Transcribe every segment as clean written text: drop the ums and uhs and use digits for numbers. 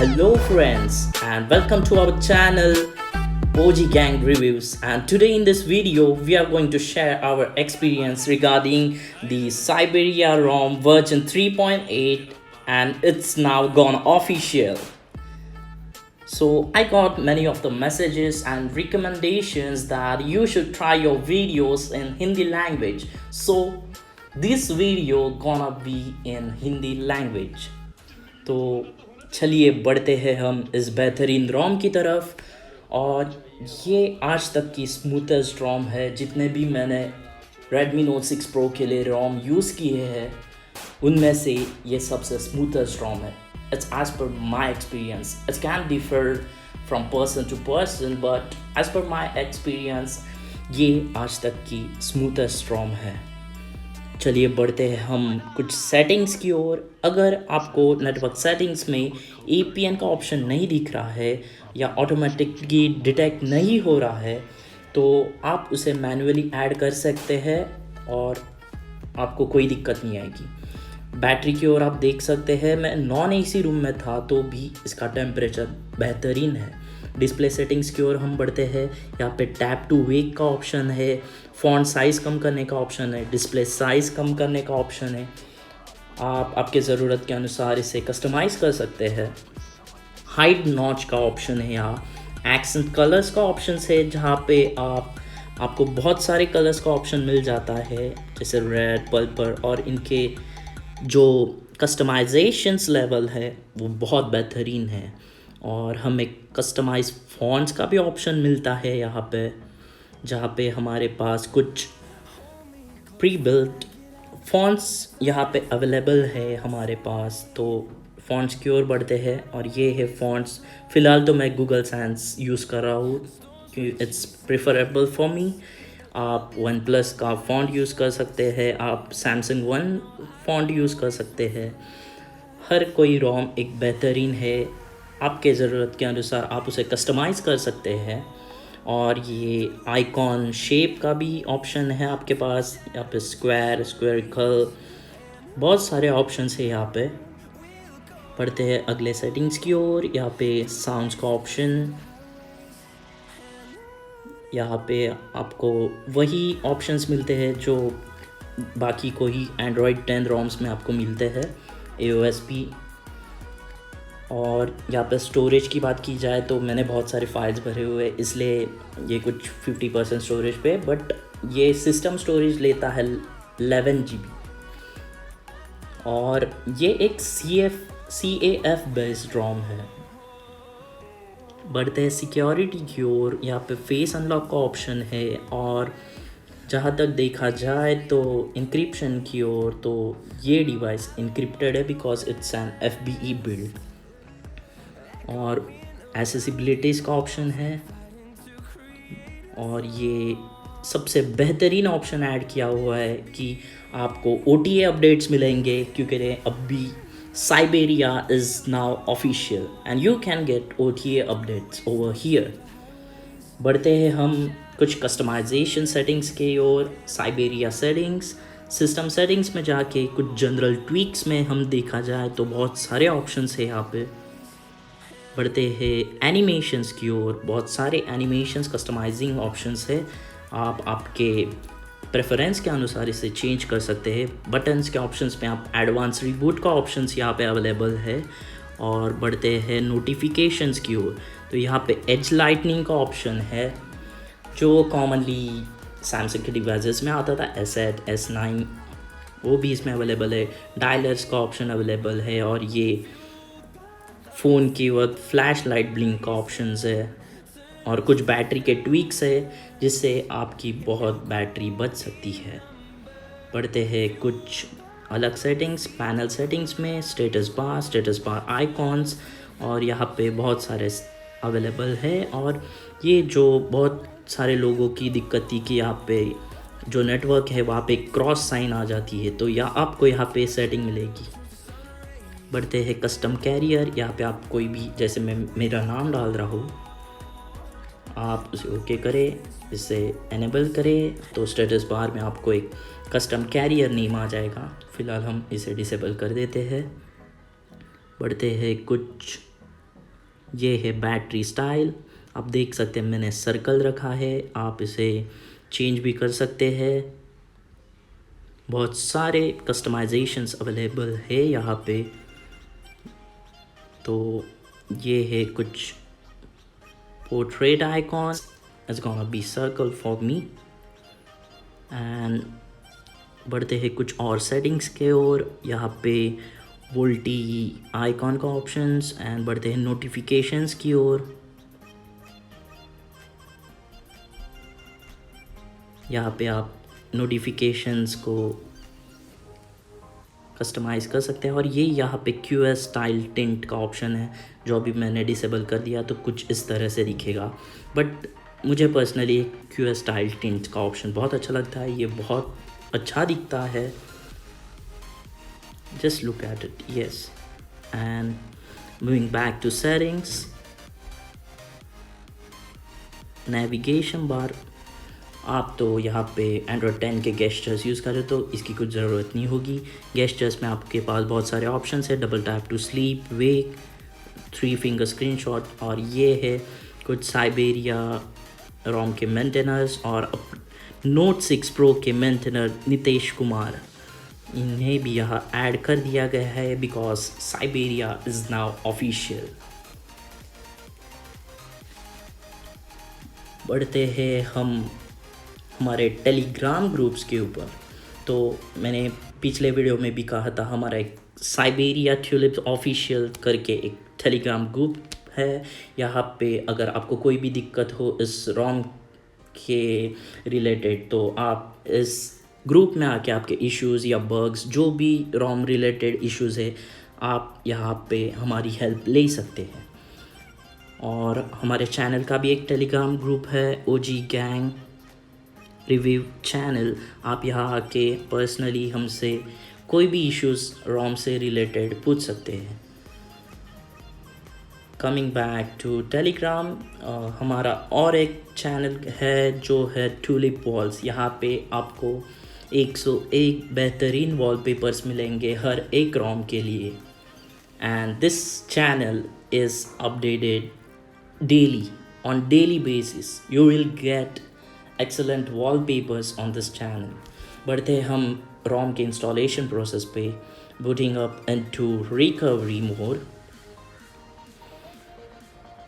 Hello friends and welcome to our channel OG Gang Reviews, and today in this video we are going to share our experience regarding the Siberia ROM version 3.8 and it's now gone official. So I got many of the messages and recommendations that you should try your videos in Hindi language. So this video gonna be in Hindi language. तो चलिए बढ़ते हैं हम इस बेहतरीन रोम की तरफ। और ये आज तक की स्मूथेस्ट रोम है जितने भी मैंने Redmi Note 6 Pro के लिए रोम यूज़ किए हैं, उनमें से ये सबसे स्मूथेस्ट रोम है। It's as per my experience, it's can differ from person to person, but as per my experience ये आज तक की स्मूथेस्ट रोम है। चलिए बढ़ते हैं हम कुछ सेटिंग्स की ओर। अगर आपको नेटवर्क सेटिंग्स में APN का ऑप्शन नहीं दिख रहा है या ऑटोमेटिकली डिटेक्ट नहीं हो रहा है तो आप उसे मैन्युअली ऐड कर सकते हैं और आपको कोई दिक्कत नहीं आएगी। बैटरी की ओर आप देख सकते हैं, मैं नॉन AC रूम में था तो भी इसका टेम्परेचर बेहतरीन है। डिस्प्ले सेटिंग्स की ओर हम बढ़ते हैं। यहाँ पे टैप टू वेक का ऑप्शन है, फ़ॉन्ट साइज़ कम करने का ऑप्शन है, डिस्प्ले साइज़ कम करने का ऑप्शन है। आप आपके ज़रूरत के अनुसार इसे कस्टमाइज़ कर सकते हैं। हाइड नॉच का ऑप्शन है, यहाँ एक्सेंट कलर्स का ऑप्शन है जहाँ पे आपको बहुत सारे कलर्स का ऑप्शन मिल जाता है जैसे रेड, पर्पल, और इनके जो कस्टमाइजेशंस लेवल है वो बहुत बेहतरीन है। और हमें कस्टमाइज फ़ॉन्ट्स का भी ऑप्शन मिलता है यहाँ पे, जहाँ पे हमारे पास कुछ प्री बिल्ट फ़ॉन्ट्स यहाँ पे अवेलेबल है हमारे पास। तो फ़ॉन्ट्स की ओर बढ़ते हैं और ये है फ़ॉन्ट्स। फ़िलहाल तो मैं गूगल सैंस यूज़ कर रहा हूँ क्योंकि इट्स प्रेफरेबल फॉर मी। आप वन प्लस का फ़ॉन्ट यूज़ कर सकते हैं, आप सैमसंग वन फ़ॉन्ट यूज़ कर सकते हैं। हर कोई रोम एक बेहतरीन है, आपके ज़रूरत के अनुसार आप उसे कस्टमाइज़ कर सकते हैं। और ये आइकॉन शेप का भी ऑप्शन है आपके पास, यहाँ पे स्क्वायर, स्क्वेरिकल, बहुत सारे ऑप्शंस है यहाँ पे। पढ़ते हैं अगले सेटिंग्स की ओर। यहाँ पे साउंड्स का ऑप्शन, यहाँ पे आपको वही ऑप्शंस मिलते हैं जो बाकी कोई Android 10 रोम्स में आपको मिलते हैं, AOSP। और यहाँ पे स्टोरेज की बात की जाए तो मैंने बहुत सारे फाइल्स भरे हुए हैं इसलिए ये कुछ 50% स्टोरेज पे, बट ये सिस्टम स्टोरेज लेता है 11 GB। और ये एक CAF बेस्ड रोम है। बढ़ते हैं सिक्योरिटी की ओर। यहाँ पे फेस अनलॉक का ऑप्शन है और जहाँ तक देखा जाए तो इंक्रिप्शन की ओर तो ये डिवाइस इंक्रिप्टेड है because it's an FBE build. और एसेसिबिलिटीज़ का ऑप्शन है और ये सबसे बेहतरीन ऑप्शन ऐड किया हुआ है कि आपको OTA अपडेट्स मिलेंगे क्योंकि अब भी Siberia is now official and you can get OTA updates over here। बढ़ते हैं हम कुछ कस्टमाइजेशन सेटिंग्स के ओर। Siberia सेटिंग्स, सिस्टम सेटिंग्स में जाके कुछ जनरल ट्वीक्स में हम देखा जाए तो बहुत सारे ऑप्शंस है यहाँ पे। बढ़ते हैं एनिमेशंस की ओर। बहुत सारे एनिमेशंस कस्टमाइजिंग ऑप्शंस है, आप आपके प्रेफरेंस के अनुसार इसे चेंज कर सकते हैं। बटन्स के ऑप्शंस में आप एडवांस रिबूट का ऑप्शंस यहाँ पे अवेलेबल है। और बढ़ते हैं नोटिफिकेशंस की ओर, तो यहाँ पे एज लाइटनिंग का ऑप्शन है जो कॉमनली सैमसंग के डिवाइसेस में आता था, S8, S9, वो भी इसमें अवेलेबल है। डायलर्स का ऑप्शन अवेलेबल है और ये फ़ोन की वक्त फ्लैश लाइट ब्लिंक का ऑप्शंस है। और कुछ बैटरी के ट्वीक्स है जिससे आपकी बहुत बैटरी बच सकती है। पढ़ते हैं कुछ अलग सेटिंग्स। पैनल सेटिंग्स में स्टेटस बार आइकॉन्स, और यहाँ पे बहुत सारे अवेलेबल है। और ये जो बहुत सारे लोगों की दिक्कत थी कि यहाँ पे जो नेटवर्क है वहाँ पे क्रॉस साइन आ जाती है, तो आपको यहाँ पे सेटिंग मिलेगी। बढ़ते हैं कस्टम कैरियर। यहाँ पे आप कोई भी, जैसे मैं मेरा नाम डाल रहा हूँ, आप उसे ओके करें, इसे एनेबल करें तो स्टेटस बार में आपको एक कस्टम कैरियर नेम आ जाएगा। फ़िलहाल हम इसे डिसेबल कर देते हैं। बढ़ते हैं कुछ ये है बैटरी स्टाइल, आप देख सकते हैं मैंने सर्कल रखा है, आप इसे चेंज भी कर सकते हैं। बहुत सारे कस्टमाइजेशंस अवेलेबल है यहाँ पे। तो ये है कुछ portrait icon, it's gonna be circle for me. And बढ़ते हैं कुछ और सेटिंग्स के ओर, यहाँ पे वोल्टी आइकॉन का ऑप्शंस, एंड बढ़ते हैं नोटिफिकेशंस की ओर। यहाँ पे आप नोटिफिकेशंस को कस्टमाइज़ कर सकते हैं। और ये यहाँ पे QS स्टाइल टिंट का ऑप्शन है, जो अभी मैंने डिसेबल कर दिया, तो कुछ इस तरह से दिखेगा। बट मुझे पर्सनली QS स्टाइल टिंट का ऑप्शन बहुत अच्छा लगता है, ये बहुत अच्छा दिखता है। Just look at it, yes. And moving back to settings, navigation bar, आप तो यहाँ पे Android 10 के गेस्चर्स यूज़ करें तो इसकी कुछ ज़रूरत नहीं होगी। गेस्चर्स में आपके पास बहुत सारे ऑप्शंस है, double tap to sleep, wake, 3 finger screenshot, और ये है कुछ साइबेरिया रोम के मेंटेनर्स और Note 6 Pro के मेंटेनर नितेश कुमार, इन्हें भी यहाँ ऐड कर दिया गया है because Siberia is now official. बढ़ते हैं हम हमारे टेलीग्राम ग्रुप्स के ऊपर। तो मैंने पिछले वीडियो में भी कहा था, हमारा एक साइबेरिया ट्यूलिप्स ऑफिशियल करके एक टेलीग्राम ग्रुप है। यहाँ पे अगर आपको कोई भी दिक्कत हो इस रोम के रिलेटेड, तो आप इस ग्रुप में आके आपके इश्यूज़ या बग्स, जो भी रोम रिलेटेड इश्यूज़ है, आप यहाँ पे हमारी हेल्प ले सकते हैं। और हमारे चैनल का भी एक टेलीग्राम ग्रुप है, OG गैंग रिव्यू चैनल। आप यहाँ आके पर्सनली हमसे कोई भी इश्यूज़ रोम से रिलेटेड पूछ सकते हैं। कमिंग बैक टू टेलीग्राम, हमारा और एक चैनल है जो है ट्यूलिप वॉल्स। यहाँ पे आपको 101 बेहतरीन वॉलपेपर्स मिलेंगे हर एक रोम के लिए। And this channel is updated daily, on daily basis you will get excellent wallpapers on this channel। बढ़ते हम ROM के इंस्टॉलेशन प्रोसेस पे, booting up into recovery mode।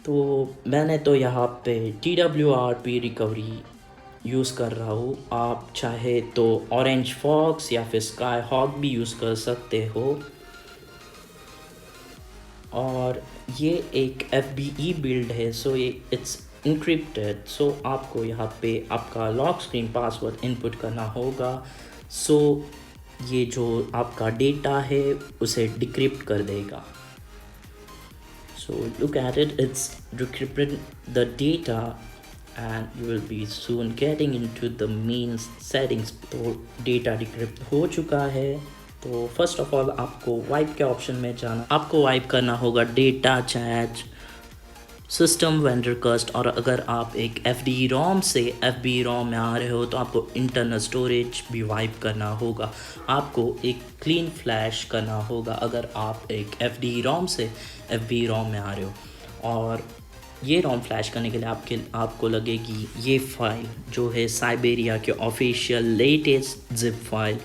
तो मैंने तो यहाँ पे TWRP रिकवरी यूज़ कर रहा हूँ, आप चाहे तो ऑरेंज फॉक्स या फिर स्काई हॉक भी यूज़ कर सकते हो। और ये एक FBE बिल्ड है, सो ये इट्स इनक्रिप्टेड। सो आपको यहाँ पे आपका लॉक स्क्रीन पासवर्ड इनपुट करना होगा। सो ये जो आपका डेटा है उसे डिक्रिप्ट कर देगा। So look at it, it's decrypted the data and you will be soon getting into the main settings. तो डेटा डिक्रिप्ट हो चुका है। तो फर्स्ट ऑफ ऑल आपको वाइप के ऑप्शन में जाना, आपको वाइप करना होगा डेटा, चैट, सिस्टम, वेंडर कस्ट। और अगर आप एक FD रोम से FB रोम में आ रहे हो तो आपको इंटरनल स्टोरेज भी वाइप करना होगा। आपको एक क्लीन फ्लैश करना होगा अगर आप एक FD रोम से FB रोम में आ रहे हो। और ये रोम फ्लैश करने के लिए आपको लगेगी ये फाइल जो है साइबेरिया के ऑफिशियल लेटेस्ट जिप फाइल।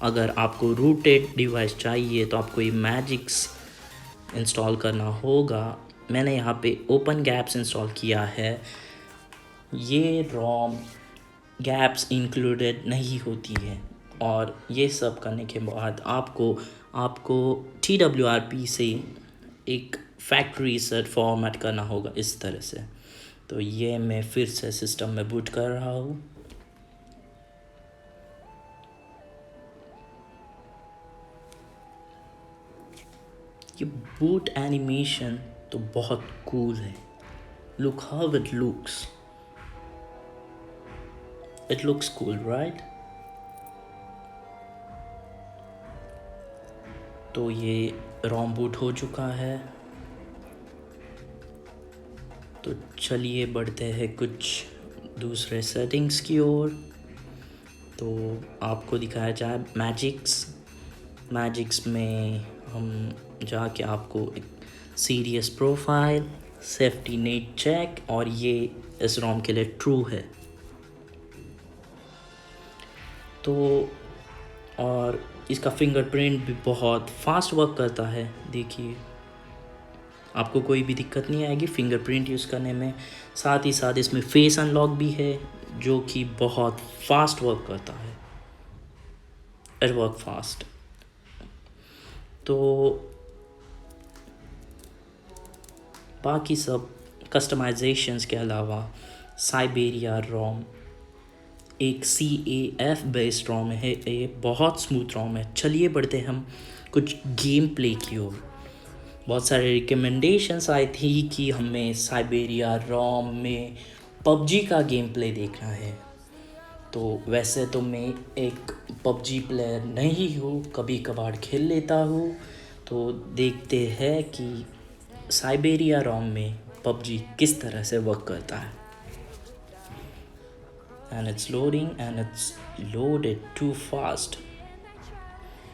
अगर आपको रूटेड डिवाइस चाहिए तो आपको ये मैजिक्स इंस्टॉल करना होगा। मैंने यहाँ पे ओपन गैप्स इंस्टॉल किया है। ये रोम गैप्स इंक्लूडेड नहीं होती है। और ये सब करने के बाद आपको TWRP से एक फैक्ट्री सेट फॉर्मेट करना होगा इस तरह से। तो ये मैं फिर से सिस्टम में बूट कर रहा हूँ। ये बूट एनिमेशन तो बहुत कूल है। Look how it looks, it looks cool right. तो ये रोम बूट हो चुका है। तो चलिए बढ़ते हैं कुछ दूसरे सेटिंग्स की ओर। तो आपको दिखाया जाए मैजिक्स में हम जाके आपको एक serious profile, safety net check, और ये इस रोम के लिए ट्रू है। तो और इसका फिंगरप्रिंट भी बहुत फास्ट वर्क करता है। देखिए, आपको कोई भी दिक्कत नहीं आएगी फिंगरप्रिंट यूज़ करने में। साथ ही साथ इसमें फेस अनलॉक भी है जो कि बहुत फास्ट वर्क करता है। It work fast. तो बाकी सब कस्टमाइजेशंस के अलावा साइबेरिया रोम एक CAF बेस्ड रोम है। ये बहुत स्मूथ रोम है। चलिए बढ़ते हम कुछ गेम प्ले की ओर। बहुत सारे रिकमेंडेशंस आई थी कि हमें साइबेरिया रोम में PUBG का गेम प्ले देखना है। तो वैसे तो मैं एक PUBG प्लेयर नहीं हूँ, कभी कभार खेल लेता हूँ। तो देखते हैं कि साइबेरिया रोम में PUBG किस तरह से वर्क करता है। And it's loading and it's loaded too fast.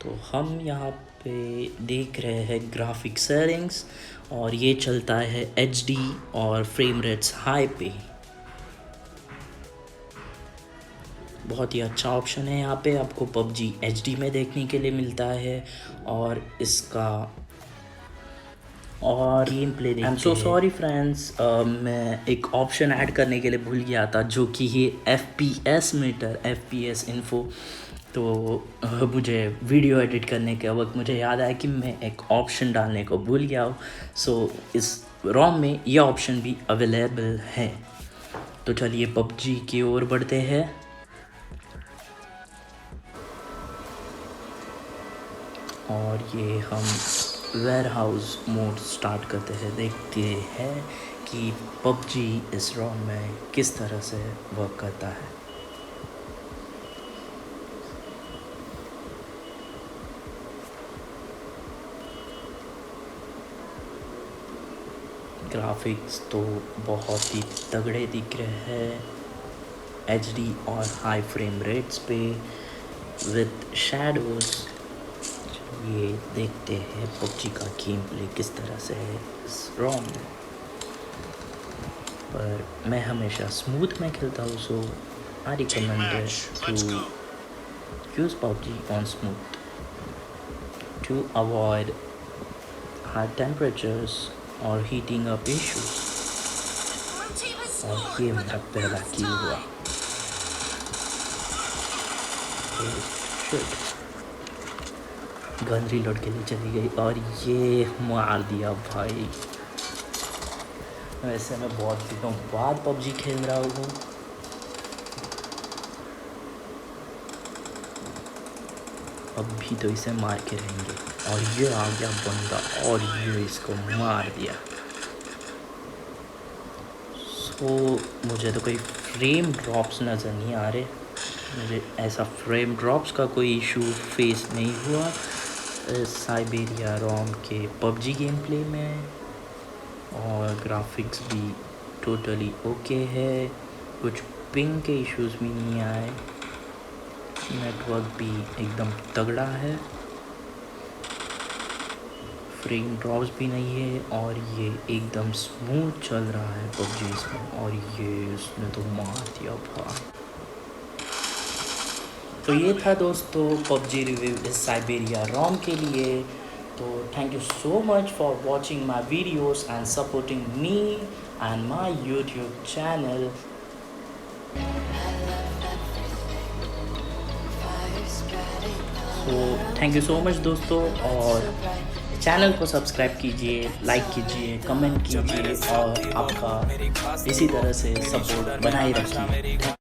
तो हम यहाँ पे देख रहे हैं ग्राफिक सेटिंग्स, और ये चलता है HD और फ्रेम रेट्स हाई पे। बहुत ही अच्छा ऑप्शन है। यहाँ पे आपको PUBG HD में देखने के लिए मिलता है, और इसका और गेम प्ले देखते हैं। I am so sorry friends, मैं एक ऑप्शन ऐड करने के लिए भूल गया था, जो कि ये FPS मीटर, FPS इन्फो। तो मुझे वीडियो एडिट करने के वक्त मुझे याद आया कि मैं एक ऑप्शन डालने को भूल गया हूँ। सो इस रोम में यह ऑप्शन भी अवेलेबल है। तो चलिए PUBG की ओर बढ़ते हैं। और ये हम वेयरहाउस मोड स्टार्ट करते हैं। देखते हैं कि PUBG इस रोम में किस तरह से वर्क करता है। ग्राफिक्स तो बहुत ही तगड़े दिख रहे हैं HD और हाई फ्रेम रेट्स पे विद शैडोज। ये देखते हैं PUBG का गेम प्ले किस तरह से है इस रोम में। पर मैं हमेशा स्मूथ में खेलता हूँ, so I recommend to use PUBG on smooth to avoid high temperatures और हीटिंग अप इश्यूज। और ये मेरा पहला किल हुआ। गन रीलोड के लिए चली गई और ये मार दिया भाई। वैसे मैं बहुत दिनों बाद PUBG खेल रहा हूँ। अब भी तो इसे मार के रहेंगे। और ये आ गया बंदा और ये इसको मार दिया। सो मुझे तो कोई फ्रेम ड्रॉप्स नज़र नहीं आ रहे। मुझे ऐसा फ्रेम ड्रॉप्स का कोई इशू फेस नहीं हुआ साइबेरिया रोम के PUBG गेम प्ले में। और ग्राफिक्स भी टोटली ओके है। कुछ पिंग के इश्यूज़ भी नहीं आए। नेटवर्क भी एकदम तगड़ा है। फ्रेम ड्रॉप्स भी नहीं है और ये एकदम स्मूथ चल रहा है PUBG इसमें। और ये उसने तो मार दिया भाई। तो ये था दोस्तों PUBG रिव्यू इस साइबेरिया रोम के लिए। तो thank you so much for watching my videos and supporting me and my YouTube channel. तो थैंक यू सो मच दोस्तों, और चैनल को सब्सक्राइब कीजिए, लाइक कीजिए, कमेंट कीजिए और आपका इसी तरह से सपोर्ट बनाए रखिए।